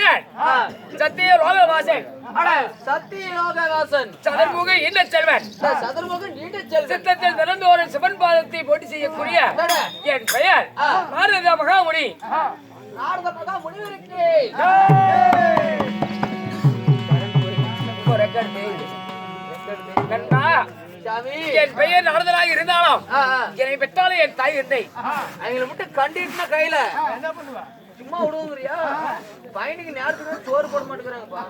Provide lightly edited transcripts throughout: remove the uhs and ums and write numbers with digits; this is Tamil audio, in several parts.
பெயர் சத்திய லோகவாசன். சத்திய லோகவாசன் சதுர்முக இன்ன செல்வன். சதுர்முகன் நீண்ட செல்வன். சித்தத்தில் திறந்து ஒரு சிவன் பாதத்தை போட்டி செய்யக்கூடிய என் பெயர் நாரத மகாமுனி. நாரத மகாமுனிவருக்கு என் பெயர் நாரதனாக இருந்தாலும் என்னை பெற்றாலும் என் தாய் என்னை அவங்களை மட்டும் கண்டிட்டுனா கையில என்ன பண்ணுவா? சும்மா விடுவோங்கிறியா? பையனுக்கு நேரத்துக்கு சோறு போட மாட்டேங்கிறாங்கப்பா.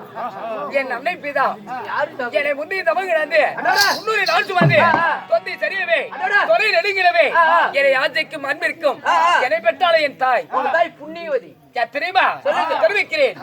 என் அன்னை பிதா யாரு என்னை முந்தைய தமிழ்ந்து முன்னூறு நாள் சுமந்து தொந்தை சரியவே தொலை நெடுங்கிறவே என்னை ஆசைக்கும் அன்பிற்கும் என்னை பெற்றாலும் என் தாய். தாய் புண்ணியவதி தெரியுமா? தெரிவிக்கிறேன்.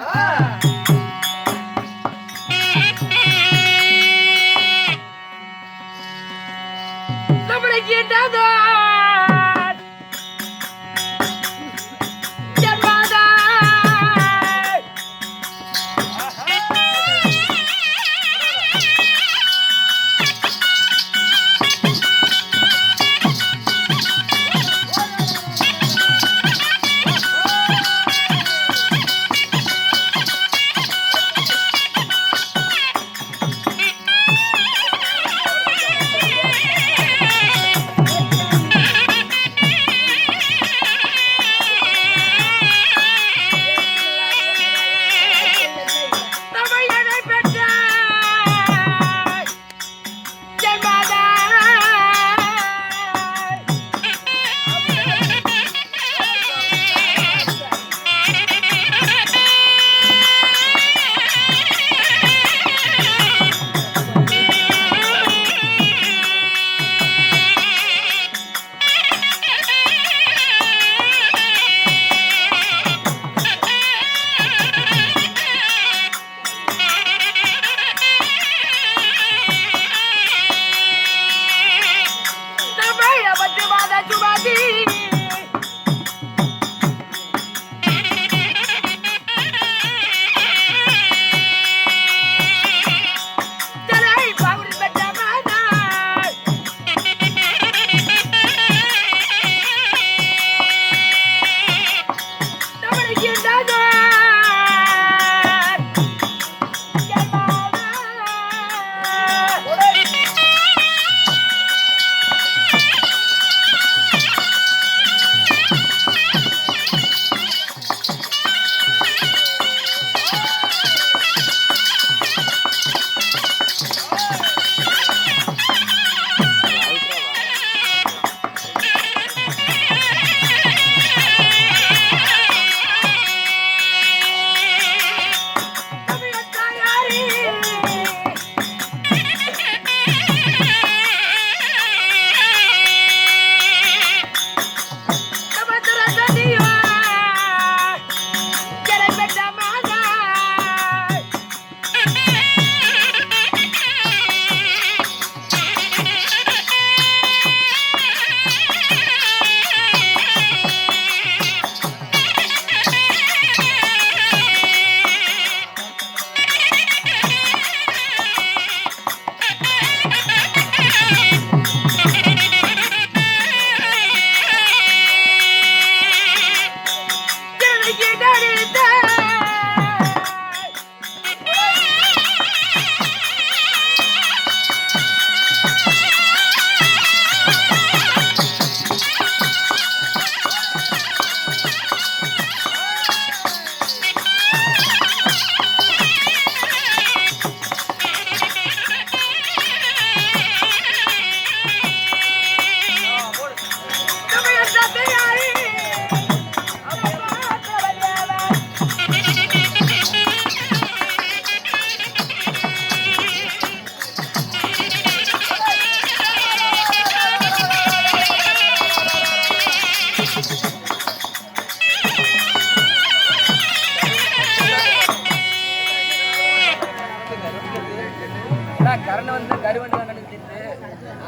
கரண வந்து கருவண்டி கண்டுட்டு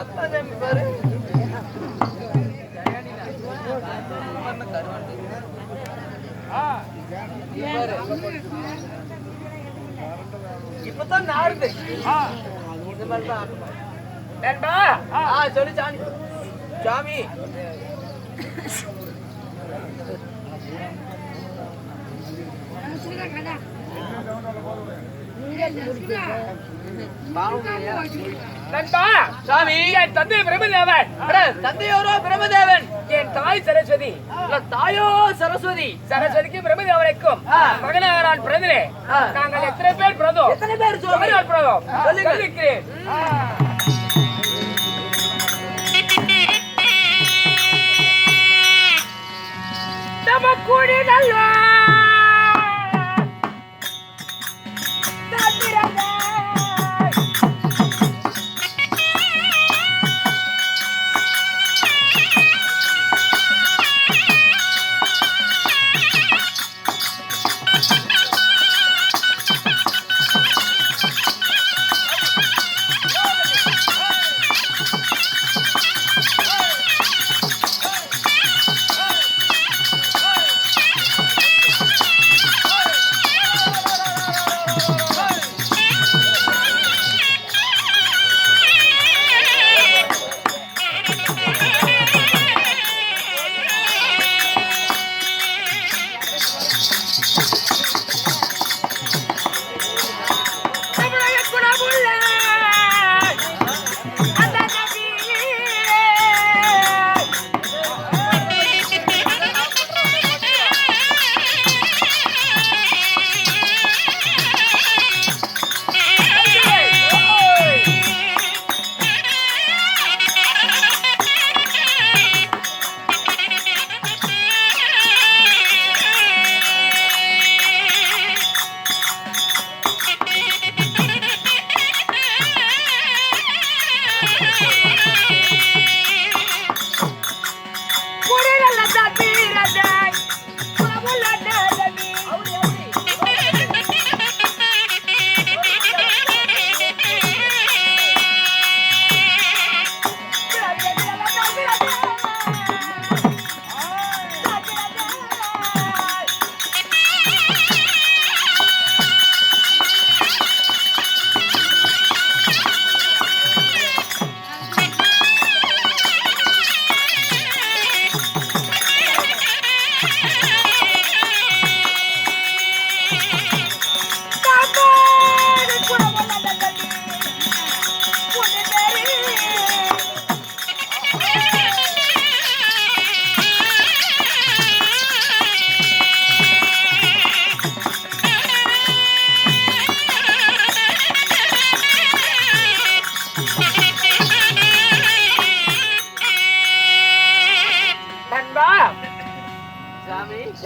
அத்தான் பாரு இப்பதான் நாடுது இந்த மாதிரி தான் வேண்டா சொல்லு சாமி சாமி நண்பா, சாமி என் தந்தை பிரம்மதேவன், அட, தந்தையோரோ பிரம்மதேவன், என் தாய் சரஸ்வதி. இல்ல, தாயோ சரஸ்வதி. சரஸ்வதிக்கும் பிரம்மதேவனுக்கும் மகனாக நான் பிறந்தேன். நாங்கள் எத்தனை பேர் பிறந்தோம்? எத்தனை பேர் சுவாமி? பிறந்தோம் சொல்லுங்க. சொல்லிக்கிறேன். நமக்குடி நல்வா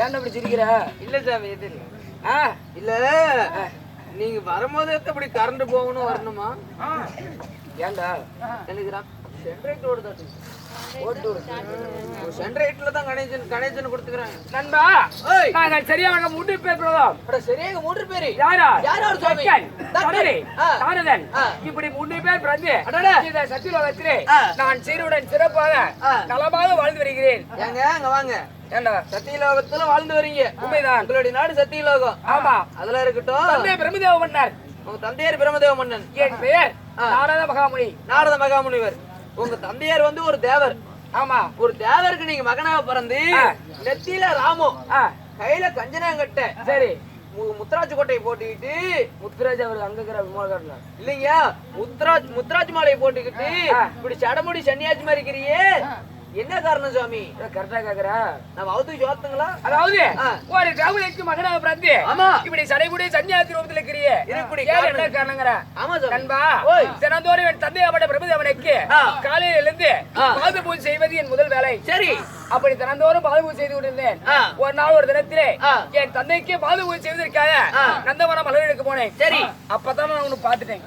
ஏன்டா இப்படி சிரிக்கிற? இல்ல சாமி, இது இல்ல. ஆ, இல்ல, நீங்க வரும்போது எப்படி கரண்ட் போகணும் வரணுமா? ஏன்டா எனக்கு சென்ட்ரைட் ஓடுதாட்டு. ஓட்டு சென்ட்ரைட்ல தான் கணேசன் கொடுத்துக்கிறாங்க. நண்பா, ஏய், நாங்கள் சரியாக 3 பேர் பிரதம். அட, சரியாக 3 பேரு. யாரா? யார் சுவாமி? தடரி, தாரதன். ஆ. இப்படி 3 பேர் பிறந்து அடடே. இந்த சத்தியலோகத்திலே ஆ. நான் சீருடன் சிறப்பாக நலமாக வாழ்ந்து வருகிறேன். ஏங்க, அங்க வாங்க. ஏண்டா? சத்தியலோகத்துல வாழ்ந்து வரீங்க. உண்மைதான். உங்களுடைய நாடு சத்தியலோகம். ஆமா. அதுல இருக்கட்டும். தந்தை பிரம்மதேவ மன்னர். உங்க தந்தையார் பிரம்மதேவ மன்னன். என் பெயர் நாரத மகாமுனி. நாரத மகாமுனிவர். உங்க தந்தையார் வந்து ஒரு தேவர். ஆமா. ஒரு தேவருக்கு நீங்க மகனாக பிறந்து நெத்தியில ராமோ, கையில கஞ்சனாங்கட்ட, சரி, முத்துராஜ் கோட்டையை போட்டுக்கிட்டு, முத்துராஜ் அவர் அங்க இருக்கிற விமோகர்ல இல்லைங்க, முத்துராஜ் மாலையை போட்டுக்கிட்டு இப்படி சடமுடி சன்னியாசி மாதிரி இருக்கிறியே, என்ன காரணம் சுவாமி? கரெக்டா கேக்குற? நம்ம அவுத்து ஜோத்துங்களா? அதாவது ஒரு திராவிடக்கு மகனாக பிறந்து ஆமா, இப்படி சடைமுடி சன்னியாசி ரூபத்தில் இருக்கிறியே, என்ன காரணங்கிற? ஆமா நண்பா, தினந்தோறும் என் தந்தையாப்பட்ட பிரபுதேவனுக்கு காலையில் எழுந்து பாத பூஜை செய்வது என் முதல் வேலை. சரி, அப்படி தினந்தோறும் பாத பூஜை செய்து கொண்டிருந்தேன். ஒரு நாள் ஒரு தினத்திலே என் தந்தைக்கு பாத பூஜை செய்வதற்காக நந்தவனம் மலர் எடுக்க போனேன். சரி, அப்பதான் நான் உன்னை பாத்துட்டேன்.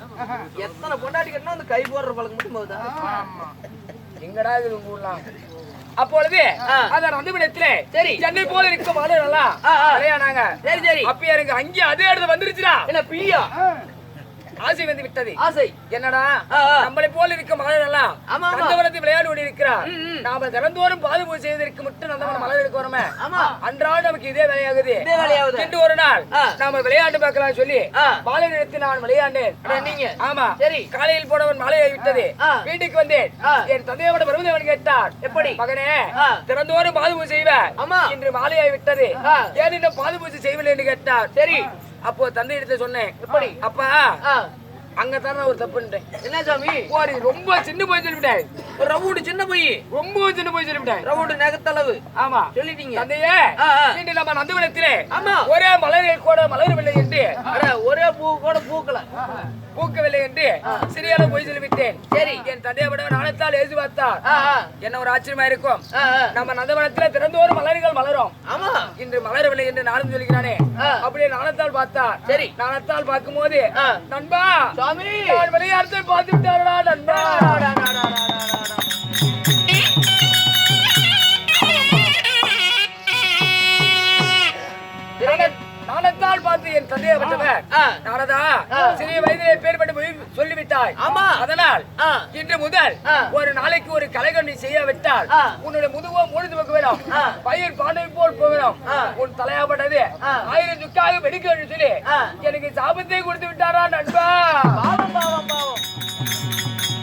எத்தனை பொண்டாட்டி கட்டினா அந்த கை போடுற பழக்கம் மட்டும் போகுதா? எங்கடா இது ஊர்லாம்? அப்பொழுது அந்த நந்தவனத்திலே சரி சென்னை போல இருக்கும் மாடு நல்லா விளையாடாங்க. சரி சரி, அப்ப எனக்கு அங்கே அதே இடத்துல வந்துருச்சுடா. என்ன பிரியா? ஆசை வந்து விட்டது. ஆசை என்னடா, நம்மளை போல இருக்க மலர் எல்லாம் நந்தவனத்தில் விளையாடி கொண்டு இருக்கிறார். நாம தினந்தோறும் பாது பூஜை செய்வதற்கு மட்டும் நந்தவனம் மலர் எடுக்க வரமே. அன்றாடம் நமக்கு இதே வேலையாகுது. இன்று ஒரு நாள் நாம விளையாட்டு பார்க்கலாம் சொல்லி மாலை எடுத்து நான் விளையாண்டேன். நீங்க? ஆமா. சரி, காலையில் போனவன் மாலையை விட்டது. வீட்டுக்கு வந்தேன். என் தந்தையோட பிரபுதேவன் கேட்டார், எப்படி மகனே தினந்தோறும் பாது பூஜை செய்வ, இன்று மாலையாய் விட்டது, ஏன் இன்னும் பாது பூஜை செய்யவில்லை என்று கேட்டார். சரி, அப்போ தந்தை இடத்துல சொன்னேன், எப்படி? அப்பா அங்கதான ஒரு தப்புன்ட்டேன். என்ன சாமி? போரி ரொம்ப சின்ன போய் சொல்லிவிட்டேன். ஒரு ரவுண்டு சின்ன போய், ரொம்ப சின்ன போய் சொல்லிவிட்டேன். ரவுண்டு நகத்தளவு. ஆமா சொல்லிட்டீங்க தந்தையே. இன்று நம்ம நந்தவனத்திலே ஆமா ஒரே மலர்கள் கூட மலரவில்லை என்று, ஒரே பூ கூட பூக்கல, பூக்கவில்லை என்று சரியான போய் சொல்லிவிட்டேன். சரி. என் தந்தையை விட நாணத்தால் எழுதி பார்த்தார். என்ன ஒரு ஆச்சரியமா இருக்கும். நம்ம நந்தவனத்திலே திறந்தோறும் மலர்கள் மலரும். ஆமா இன்று மலரவில்லை என்று நானும் சொல்லிக்கிறானே. அப்படியே நாணத்தால் பார்த்தார். சரி. நாணத்தால் பார்க்கும் போது நண்பா சாமி விளையாட்டை பார்த்து விட்டாரா நண்பா. நாணத்தால் பார்த்து என் தந்தையை பற்றவர் நாரதா சிறிய வயதிலே பேர்பட்டு போய் சொல்லிவிட்டாய். ஆமா அதனால் இன்று முதல் ஒரு நாளைக்கு ஒரு கலைகள் நீ செய்ய விட்டால் உன்னுடைய முதுவோ முழுது வைக்க வேணும், பயிர் பாண்டவை போல் போவேணும், உன் தலையாப்பட்டது 1000 துக்காக வெடிக்க சொல்லி எனக்கு சாபத்தை கொடுத்து விட்டாரா நண்பா. பாவம் பாவம் பாவம்.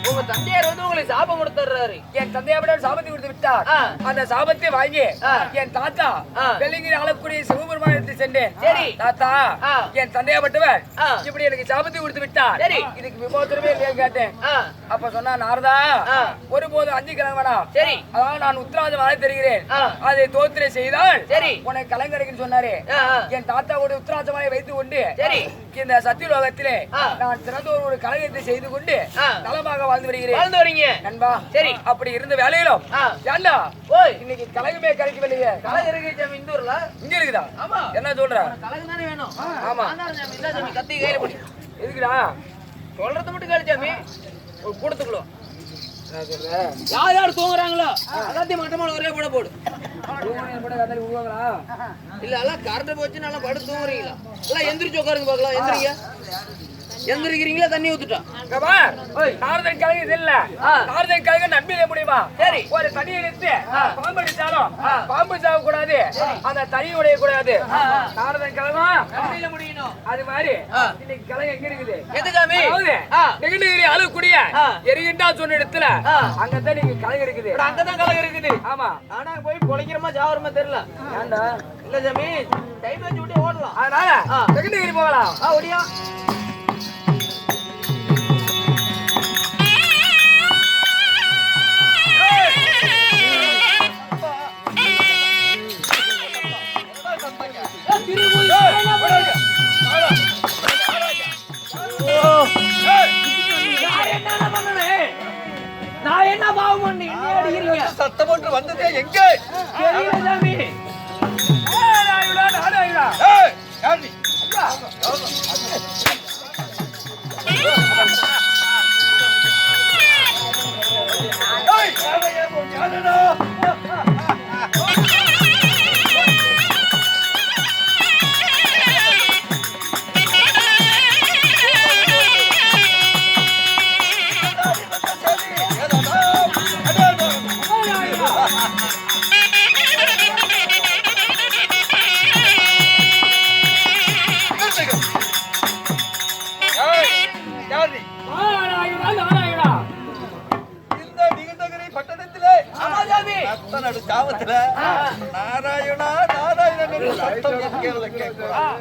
உங்க தந்தையார் வந்து உங்களுக்கு சாபம் கொடுத்துறாரு. என் தந்தையாவிட சாபத்தை கொடுத்து விட்டார். அந்த சாபத்தை வாங்கி என் தாத்தா வெள்ளிங்கிரி ஆளக்கூடிய சிவபெருமானத்தை சென்றேன். சரி தாத்தா என் தந்தையாப்பட்டவர் இப்படி எனக்கு சாபத்தை கொடுத்து விட்டார். சரி இதுக்கு விமோசனமே இல்லையா கேட்டேன். அப்ப சொன்னா நாரதா ஒருபோது அஞ்சு கிழமை வேணாம். சரி அதாவது நான் உத்தராஜம் வரை தெரிகிறேன், அதை தோத்திரை செய்தால் சரி உனக்கு கலங்கரைக்குன்னு சொன்னாரு. என் தாத்தாவோட உத்தராஜமாயை வைத்துக் கொண்டு சரி இந்த சத்தியலோகத்திலே நான் சிறந்த ஒரு கலகத்தை செய்து கொண்டு நலமாக வாழ்ந்து வருகிறேன். வாழ்ந்து வரீங்க நண்பா. சரி அப்படி இருந்த வேலையிலும் ஏண்டா ஓய் இன்னைக்கு கலகமே கிடைக்கவில்லையே. கலகு இருக்கு சாமி இந்த ஊர்ல. இங்க இருக்குதா? ஆமா. என்ன சொல்ற? கலகு தானே வேணும். ஆமா. இந்த சாமி கத்தி கையில பிடி. எதுக்குடா? சொல்றது மட்டும் கேளு சாமி. ஒரு கூடத்துக்குள்ள நான் சொல்றேன். யார் யார் தூங்குறாங்களோ எல்லாத்தையும் மட்டமான ஒரே போட போடு. தூங்குறேன் கூட கதறி உருவாங்களா? இல்ல எல்லாம் கரண்ட் போச்சு நல்லா படுத்து தூங்குறீங்களா? எல்லாம் எந்திரிச்சு உட்காருங்க பார்க்கலாம். எந்திரிங்க. எந்திரிக்கிறீங்களா? தண்ணி ஊத்துட்டா. நாரதன் கலகு இது இல்ல. நாரதன் கலகு நன்மையிலே முடியுமா? சரி ஒரு தனியை எடுத்து பாம்பு அடிச்சாலும் பாம்பு சாக கூடாது, அந்த தனி உடைய கூடாது. நாரதன் கலகம் நன்மையில முடியணும். அது மாதிரி இன்னைக்கு கலகம் எங்க இருக்குது? எது சாமி? நெகிழ்நீரி அழுக்கூடிய எரிகின்றா சொன்ன இடத்துல அங்கதான் நீங்க கலகம் இருக்குது. அங்கதான் கலகம் இருக்குது. ஆமா. ஆனா போய் பொழைக்கிறமா ஜாவரமா தெரியல. ஏண்டா? இல்ல சாமி டைம் வச்சு விட்டு ஓடலாம். அதனால நெகிழ்நீரி போகலாம். ஒடியா நான் என்ன பாவம் பண்ணி என்ன அடிக்கிறீங்க? சத்தம் ஒன்று வந்ததே எங்க? தெரியல சாமி. ஏய் யார் நீ? நாராயணா நாராயணன் என்று சத்தம் என்கிறது கேட்கிறார்.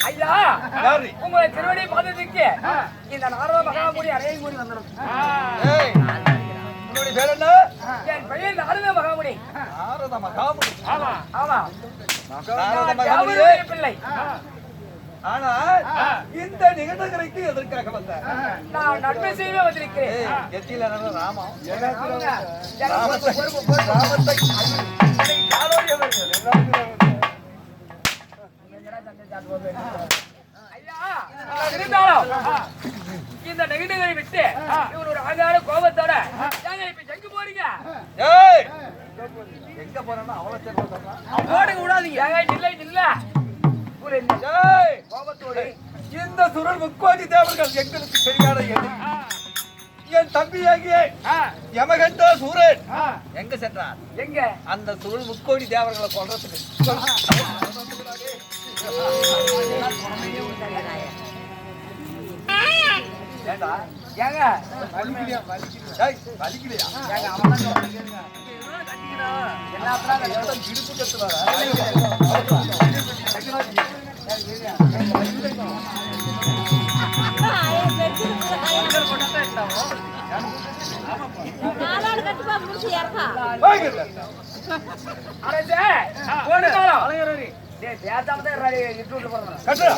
ஐயா யாரு? உங்களை திருவடி பார்த்ததுக்கு இந்த நாரத மகாமுனி அறையை கூடி வந்துடும். ஏய், உன்னுடைய பேர் என்ன? என் பெயர் நாரத மகாமுனி. நாரத மகாமுனி. ஆமா ஆமா நாரத மகாமுனியே. தேவருடைய பிள்ளை. ஆனா இந்த நிகழ்ச்சிக்கு எதற்காக வந்த? நான் நன்மை செய்ய வந்திருக்கிறேன். ஏய், எத்தில நடந்த ராமம். அவங்க ராமத்தை ஐயா இருந்தாலும் இந்த நெகிழ்களை விட்டு இவர் ஒரு ஆகார கோபத்தோட ஏங்க இப்ப எங்க போறீங்க? ஏய், எங்க போறேன்னா அவ்வளவு சேர்ந்து போடுங்க விடாதீங்க. ஏங்க இல்லை இல்ல ஒரு ஏய், கோபத்தோடு இந்த சுரல் முக்கோடி தேவர்கள் எங்களுக்கு சரியான எதிரி. என் தம்பியாகிய யமகண்ட சூரன் எங்க சென்றார்? எங்க அந்த சுருள் முக்கோடி தேவர்களை கொல்றதுக்கு. ஏண்டா? ஏங்க ஏய், வலிக்கலையா? ஏங்க அவன் தான் சொல்றான். எல்லாத்துலாம் இடுப்பு கட்டு வர. அரசே போடுறாரோ டேய் பேசாம தான் ரெடி இட்டு விட்டு போறாங்க. கட்டுடா.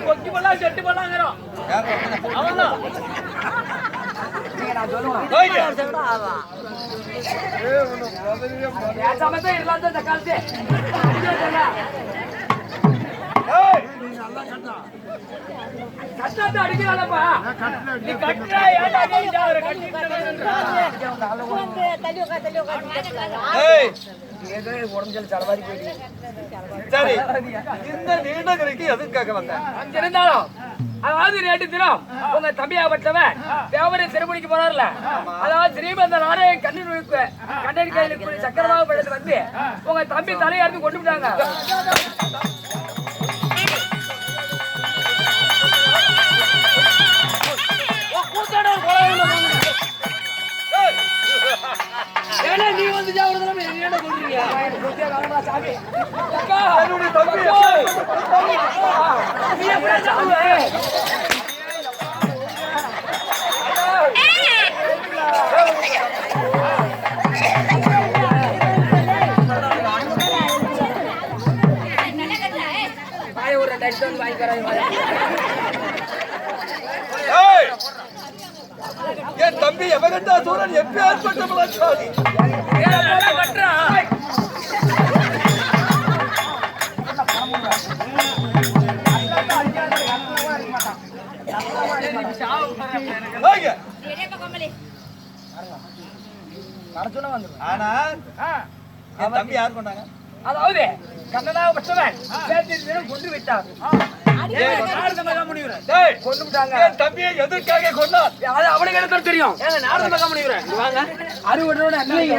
கொக்கி பண்ணலாம் செட்டு பண்ணலாங்கிறோம் அவன்தான் பேசாமத்தான் இல்லாத இந்த காலத்து கட்டாத்த அடிக்கிறாளப்பா நீ கட்டுறா ஏன்டா நீ அவரை உடம்பு தலைவாரி போயிட்டு சரி, இந்த நீண்டகிரிக்கு எதுக்காக வந்தேன்? இருந்தாலும் அதாவது நேற்று தினம் உங்க தம்பியாகப்பட்டவன் தேவரை சிறுமுடிக்கு போறாருல, அதாவது ஸ்ரீமந்த நாராயண கண்ணன் கையில் சக்கரமாக படுத்து வந்து உங்க தம்பி தலையாருக்கு கொண்டு விட்டாங்க. ஏன்னா நீ வந்து ஜாவரதெல்லாம் என்ன சொல்றீங்க? சாமி என்னுடைய தம்பி நீ எப்படி சாமி? ஒரு 2 வாங்கி தரேன். என் தம்பி யமகண்டா சூரன் எப்பேற்பட்ட பலசாலி. சொன்னா வந்துடும். ஆனா என் தம்பி யார் கொண்டாங்க? அதாவது கண்ணனாக பெற்றவன் சேத்திரன் கொண்டு விட்டார். நாரத மகாமுனிவரை கொண்டு விட்டாங்க. என் தம்பியை எதற்காக கொண்டார்? அது அவனுக்கு என்ன தெரியும்? ஏங்க நாரத மகாமுனிவரை இங்க வாங்க. அறுவடோட இல்லைங்க,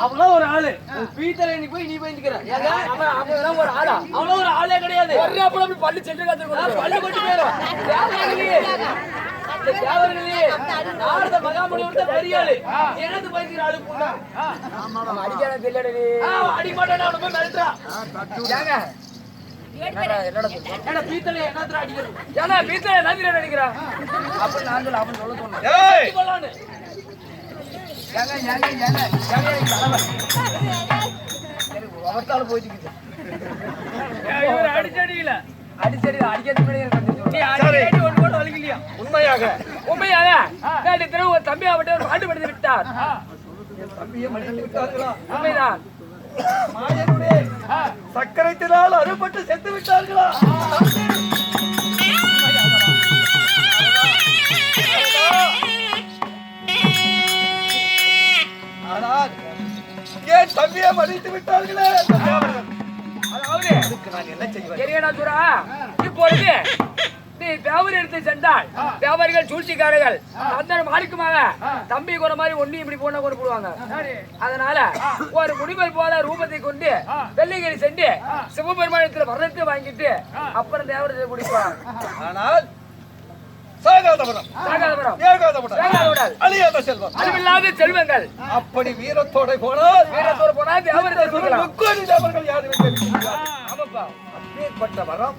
அவ்வளோ ஒரு ஆளு பீத்தல நீ போய் நிக்கிற. ஏங்க அவன் ஒரு ஆளா? அவ்வளோ ஒரு ஆளே கிடையாது. ஒரே அப்படி அப்படி பல்லு சென்று காத்து பள்ளி கொண்டு போயிடும். நாரத மகாமுனிவர் பெரிய ஆளு. எனது பைக்கிற ஆளு போனா அடிக்காத தெரியலடி. அடிமாட்டா அவன போய் மிரட்டுறா. ஏங்க ஏன்னா பீத்தல என்னத்துல அடிக்கிறது? ஏன்னா வீட்டுல என்ன அடிக்கிறான் அப்படி நான் சொல்ல அவன் சொல்ல சொன்னேன். ஏய் போலான்னு ஏங்க ஏங்க ஏங்க ஏங்க எனக்கு தலைவன் எனக்கு அவத்தால போயிட்டு இவர் அடிச்சடியில அடிச்சடி அடிக்கிறது முன்னாடி எனக்கு வந்து நீ அடி ஒன்று கூட வலிக்கலையா? உண்மையாக உண்மையாக நேற்று தினம் ஒரு தம்பி அவட்ட ஒரு பாட்டு படித்து விட்டார். என் தம்பியை மடித்து விட்டார்களா? உண்மைதான். மாயனுடைய சக்கரத்தினால் அறுபட்டு செத்து விட்டார்களா? ஆனால் என் தம்பியை மடித்து விட்டார்களே. அதாவது அதுக்கு நான் என்ன செய்வேன்? தெரியடா துரா, இப்பொழுது நீ வியாபாரி எடுத்து சென்றால் வியாபாரிகள் சூழ்ச்சிக்காரர்கள் அந்த மாலிக்குமாக தம்பி குறை மாதிரி ஒண்ணு இப்படி போன கூட போடுவாங்க. அதனால ஒரு முடிமல் போல ரூபத்தை கொண்டு வெள்ளிகிரி சென்று சிவபெருமானத்தில் வரத்தை வாங்கிட்டு அப்புறம் தேவரத்தை குடிப்பாங்க. ஆனால் சாகாதவரம் சாகாதவரம் ஏகாதவரம் அழியாத செல்வம் அறிவில்லாத செல்வங்கள் அப்படி வீரத்தோட போனால் வீரத்தோடு போனா தேவரத்தை கொடுக்கலாம். முக்கோடி தேவர்கள் யாரும் ஆமாப்பா. அப்பேற்பட்ட வரம்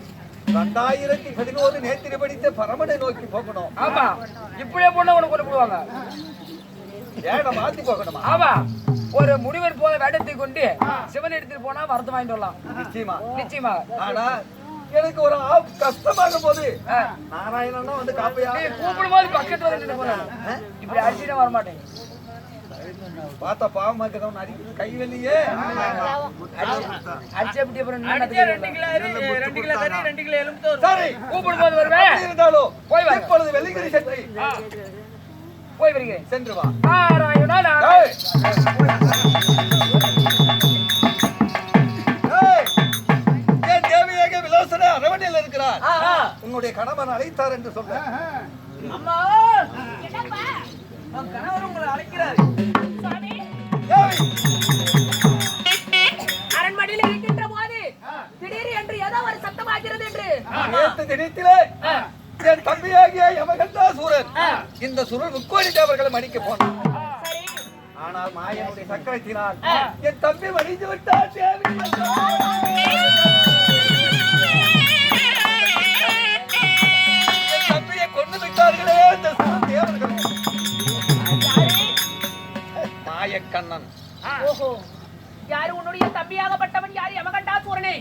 2011 நேத்திரி படித்த பரமனை நோக்கி போகணும். ஆமா, இப்படியே போனா உனக்கு கொண்டு போடுவாங்க. ஏன மாத்தி போகணுமா? ஆமா, ஒரு முனிவர் போல வேடத்தை கொண்டு சிவன் எடுத்துட்டு போனா வரத்து வாங்கிட்டு வரலாம். நிச்சயமா நிச்சயமா. ஆனா எனக்கு ஒரு கஷ்டமாக போது நாராயணனும் வந்து காப்பையா நீ கூப்பிடும் போது பக்கத்து வந்து நின்று போறாங்க. இப்படி அடிச்சுட்டு வர மாட்டேன். பார்த்தா பாவம் இருக்கிறவன் அடி கைவெளியே அடிச்சு எப்படி அப்புறம் ரெண்டு கிலோ கறி 2 கிலோ எலும்பு தோறு. சரி கூப்பிடும் போது வருவேன். இருந்தாலும் போய் வா. இப்பொழுது வெள்ளிங்கிரி சென்று போய் வருகிறேன். சென்று வா. நாராயணா ஏய்! ஏய்! என் தேவியாக விலாசன அரவணையில் இருக்கிறார். உன்னுடைய கணவன் அழைத்தார் என்று சொல்ற. அம்மா உன் கணவர் உங்களை அழைக்கிறார். ஏய்! அரண்மனையில் இருக்கின்ற போது திடீர் என்று ஏதோ ஒரு சத்தமாகிறது என்று நேத்து தினத்திலே என் தம்பியாகிய யமகண்டாசூரன் இந்த சுருள் முக்கோடி தேவர்களை மடிக்க போனான். சரி ஆனால் மாயனுடைய சக்கரத்தினால் என் தம்பி மடிந்து விட்டார். தேவி என் தம்பியை கொண்டு விட்டார்களே இந்த சுருள் தேவர்கள். மாயக்கண்ணன் ஓஹோ யாரு உன்னுடைய தம்பியாகப்பட்டவன் யார்? யமகண்டாசூரனை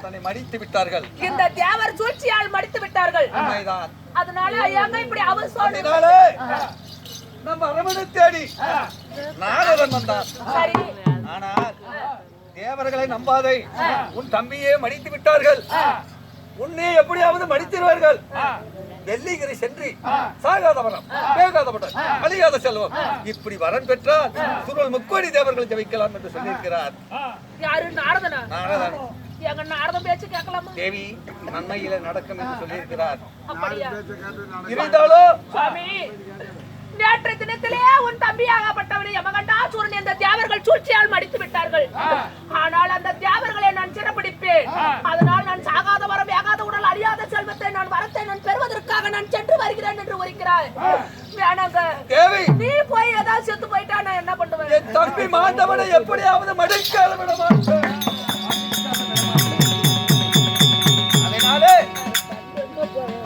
தன்னை மடித்து விட்டார்கள். இந்த தேவர் சூழ்ச்சியால் மடித்து விட்டார்கள். உண்மைதான். அதனால எங்க இப்படி அவசரம்? அதனாலே நம்ம அரவணை தேடி நாரதன் வந்தான். சரி ஆனால் தேவர்களை நம்பாதே, உன் தம்பியே மடித்து விட்டார்கள், உன்னை எப்படியாவது மடித்திருவார்கள். வெள்ளிகிரி சென்று சாகாதவரம் வேகாதவரம் அழியாத செல்வம் இப்படி வரன் பெற்றால் சுருள் முக்கோடி தேவர்களை ஜெயிக்கலாம் என்று சொல்லியிருக்கிறார். யாரு? நாரதனா? நாரதன் எங்க நாரதன் பேச்சு கேட்கலாமா? தேவி நன்மையில நடக்கும் என்று சொல்லியிருக்கிறார். அப்படியா? இருந்தாலும் சுவாமி நேற்று தினத்திலே உன் தம்பியாகப்பட்டவனை யமகண்டாசூரன் இந்த தேவர்கள் சூழ்ச்சியால் மடித்து விட்டார்கள். ஆனால் அந்த தேவர்களை நான் சிறப்பிடிப்பேன். அதனால் நான் சாகாத வரம் வேகாத உடல் அழியாத செல்வத்தை நான் வரத்தை நான் பெறுவதற்காக நான் சென்று வருகிறேன் என்று வருகிறாய். வேணாங்க தேவி, நீ போய் ஏதாவது செத்து போயிட்டா நான் என்ன பண்ணுவேன்? என் தம்பி மாண்டவனை எப்படியாவது மடிக்காத விட மாட்டேன். அதனாலே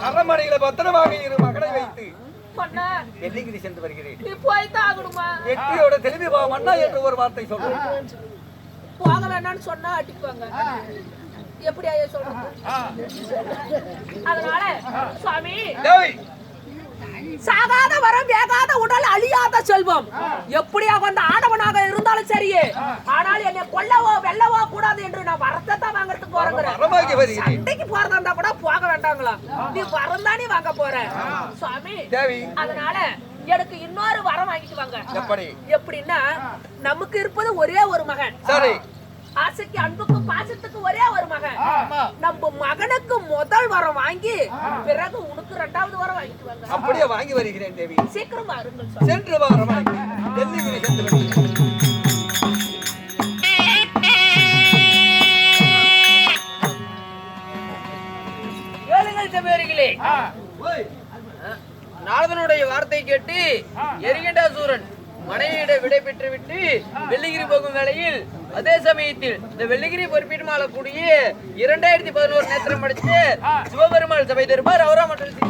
அரண்மனையில பத்திரமாக இரு மகனை வைத்து மன்னா வெள்ளிகிரி சென்று வருகிறேன். நீ போய்தான் ஆகணுமா? வெற்றியோட தெளிவி மன்னா என்று ஒரு வார்த்தை சொல்றேன். போக வேணாம்னு சொன்னா அடிப்பாங்க. எப்படி ஐயா சொல்றது? அதனால சுவாமி தேவி, சாகாத வரம் வேகாத உடல் அழியாத செல்வம் எப்படியாக அந்த ஆடவனாக இருந்தாலும் சரியே, ஆனால் என்னை கொல்லவோ வெல்லவோ கூடாது என்று நான் வரத்தை தான் வாங்கறதுக்கு வரமாகி போறேன். வருகிறேன். சண்டைக்கு போறதா இருந்தா கூட போக வேண்டாங்களா? நீ வரந்தானே வாங்க போற சுவாமி. தேவி, அதனால எனக்கு இன்னொரு வரம் வாங்கிட்டு வாங்க. எப்படி? எப்படின்னா நமக்கு இருப்பது ஒரே ஒரு மகன். சரி. ஆசைக்கு அன்புக்கும் பாசத்துக்கு ஒரே ஒரு மகன். நம்ம மகனுக்கு முதல் வரம் வாங்கி பிறகு உனக்கு இரண்டாவது வரம் வாங்கிட்டு வாங்க. அப்படியே வாங்கி வருகிறேன் தேவி. சீக்கிரமா இருங்கள். சென்று வாரமாய் டெல்லிக்கு சென்று வருகிறேன். கேளுங்கள் சபையர்களே, நாரதனுடைய வார்த்தை கேட்டு எரிகின்ற சூரன் மனைவியிட விடை பெற்று விட்டு வெள்ளிகிரி போகும் வேளையில் அதே சமயத்தில் இந்த வெள்ளிகிரி பொறுப்பீட்டு ஆளக்கூடிய 2011 நேத்திரம் படித்து சிவபெருமாள் சபை தருமார் அவரா மட்டும்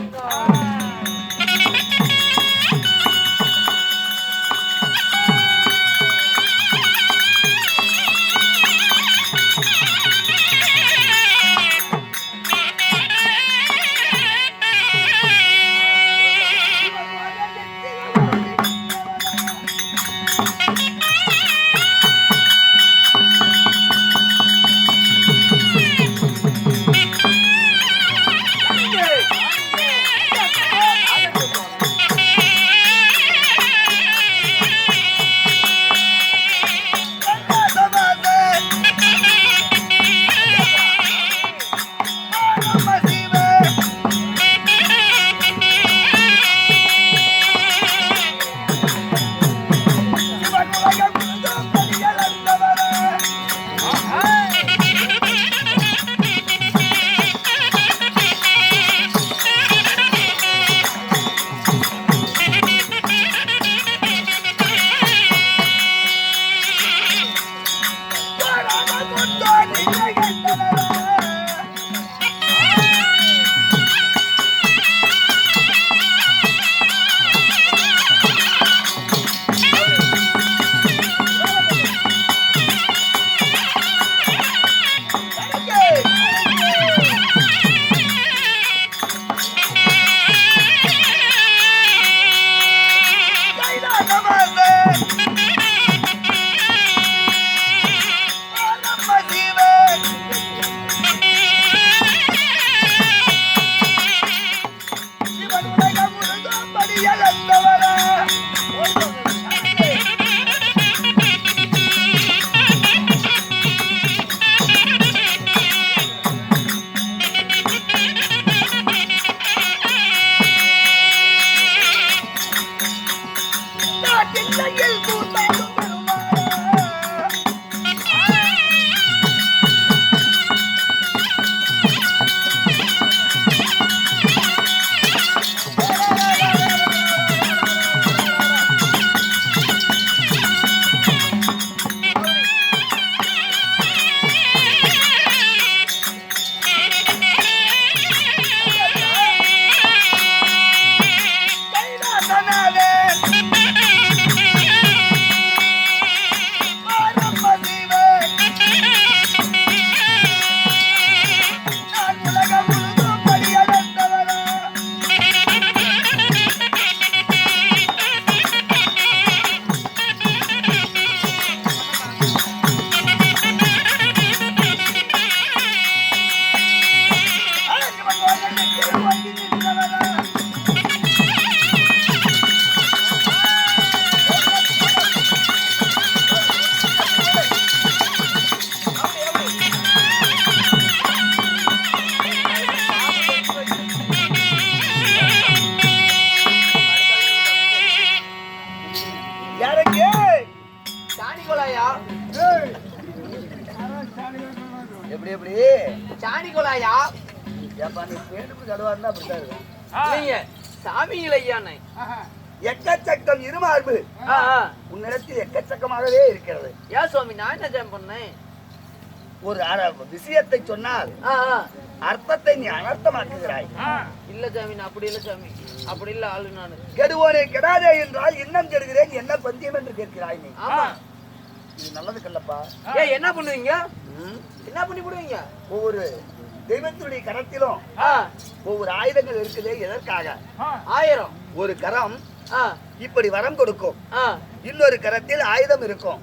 எப்படி எப்படி சாணி கொலாயா ஏப்பா நீ பேருக்கு கடுவா இருந்தா அப்படிதான் இருக்கும். இல்லைங்க சாமிகள் ஐயானே. எக்கச்சக்கம் இருமார்பு உன்னிடத்தில் எக்கச்சக்கமாகவே இருக்கிறது. ஏன் சுவாமி நான் என்ன ஜெயம் பண்ணேன்? ஒரு விஷயத்தை சொன்னால் அர்த்தத்தை நீ அனர்த்தமாக்குகிறாய். இல்ல சாமி நான் அப்படி இல்ல சாமி, அப்படி இல்ல ஆளு நானு. கெடுவோனே கெடாதே என்றால் இன்னும் கெடுகிறேன் என்ன பந்தியம் என்று கேட்கிறாய் நீ. ஆமா இது நல்லது கல்லப்பா. ஏன் என்ன பண்ணுவீங்க? என்ன பண்ணி போடுவீங்க? ஒவ்வொரு தெய்வத்துடைய கரத்திலும் ஒவ்வொரு ஆயுதங்கள் இருக்குது. எதற்காக? 1000 ஒரு கரம் இப்படி வரம் கொடுக்கும், இன்னொரு கரத்தில் ஆயுதம் இருக்கும்.